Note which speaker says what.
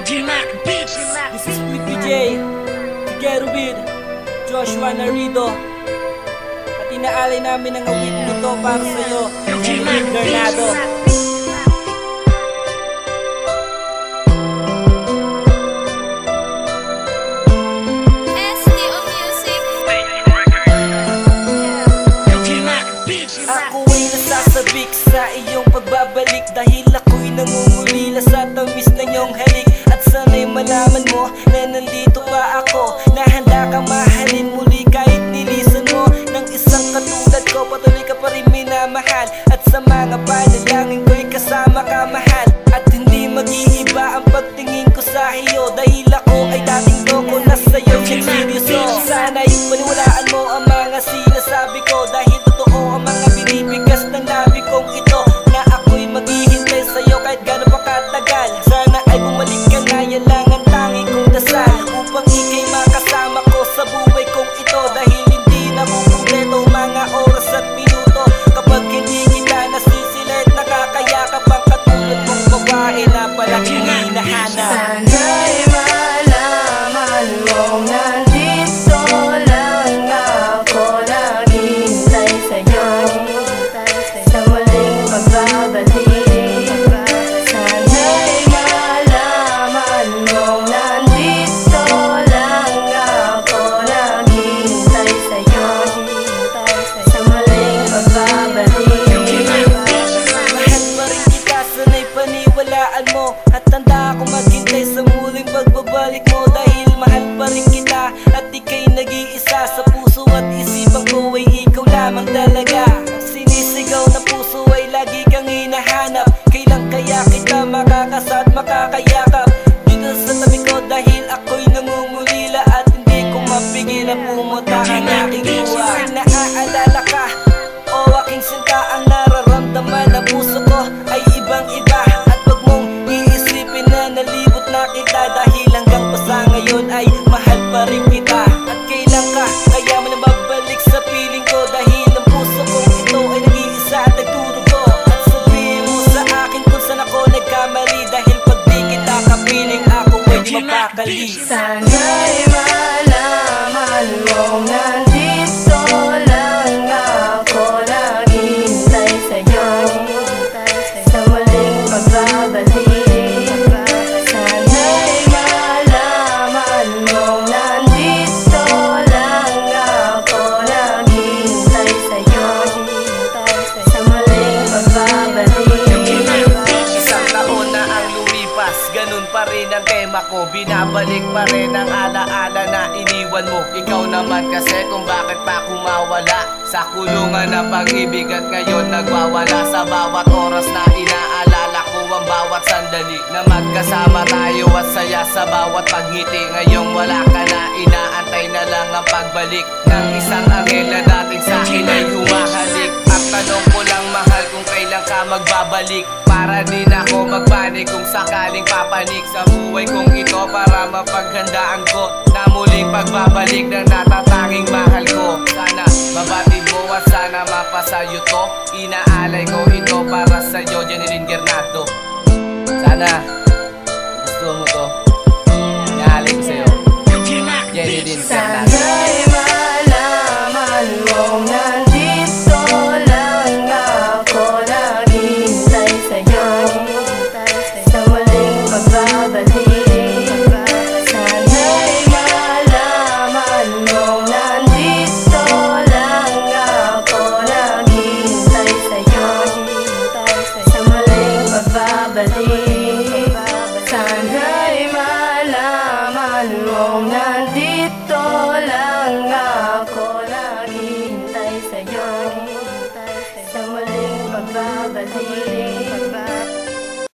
Speaker 1: This is with PJ, Tigerubid, Joshua Narido. At inaalay namin ang awit nito para sa'yo, David Bernardo. Ako'y nasasabik sa iyong pagbabalik, dahil ako'y nangungulila sa tamis ng iyong halik. At sana'y malaman mo na nandito pa ako, na handa kang mahalin muli kahit nilisan mo ng isang katulad ko. Patuloy ka pa rin minamahal, at sa mga panalangin ko'y kasama ka, mahal. At hindi mag-iiba ang pagtingin ko sa iyo, dahil ako ay dating loko na sa'yo seryoso. Sana'y paniwalaan mo ang mga sinasabi ko, dahil totoo ang mga binibigas ng labi kong ito, na ako'y maghihintay sa'yo kahit gano'n pa katagal. Sana ay bumalik ka na, yan lang ang tanging kong dasal, upang ika'y makasama ko sa buhay kong ito. Dahil hindi na kumpleto mga oras at minuto kapag hindi kita nasisilit, nakakayakap ang katulad mong babae na palaging hinahanap.
Speaker 2: Sana'y malaman mong nandito lang ako, naghihintay sa'yo sa muling pagbabalik. Sana'y malaman mong nandito lang ako, naghihintay sa'yo sa muling pagbabalik.
Speaker 1: Mahal pa rin kita, sana'y paniwalaan mo, at tanda akong maghintay sa muling pagbabalik mo. Dahil mahal pa rin kita, at ika'y nag-iisa sa puso at isipan ko, ay ikaw lamang talaga. Sinisigaw na puso ay lagi kang hinahanap, kailan kaya kita makakasa at makakayakap dito sa tabi ko, dahil ako'y nangungulila at hindi ko mapigil ang pumunta ang aking luha. Naaalala ka, o aking sinta, ang nararamdaman ng puso ko ay ibang iba. At wag mong iisipin na nalibot na kita, dahil hanggang pa sa ngayon ay mahal pa rin kita. At kailan ka kaya mo na babalik sa piling ko, dahil ang puso ko ito ay nag-iisa at nagturugo. At sabihin mo sa akin kung saan ako nagkamali, dahil pag di kita kapiling ako ay di mapakali.
Speaker 2: Sana'y malaman mong nandito lang ako, naghihintay sa'yo sa muling pagbabalik. Sana'y malaman mong nandito lang ako, naghihintay sa'yo sa muling pagbabalik.
Speaker 3: Isang taon na ang lumipas, ganun pa rin ang tema ko. Binabalik pa rin ang alaala na iniwan mo. Ikaw naman kasi kung bakit pa kumawala sa kulungan ng pag-ibig, at ngayon nagwawala. Sa bawat oras na inaalala ko ang bawat sandali na magkasama tayo at saya sa bawat pagngiti. Ngayong wala ka na, inaantay na lang ang pagbalik ng isang anghel na dating sa akin ay humahalik. At tanong ko lang, mahal, kung kailan ka magbabalik, para din ako magpanik kung sakaling papanik sa buhay kong ito, para mapaghandaan ko na muling pagbabalik ng natatanging mahal ko. Sana mabatid mo at sana mapasayo to, inaalay ko ito para sa'yo, Jeneline Bernardo. Sana gusto mo to, inaalay ko sa'yo, Jeneline Bernardo.
Speaker 2: Sana'y malaman mong nandito lang ako, naghihintay sa'yo sa muling pagbabalik. Sana'y malaman mong nandito lang ako, naghihintay sa'yo sa muling pagbabalik. Sana'y malaman mong nandito lang ako, naghihintay sa'yo sa muling pagbabalik.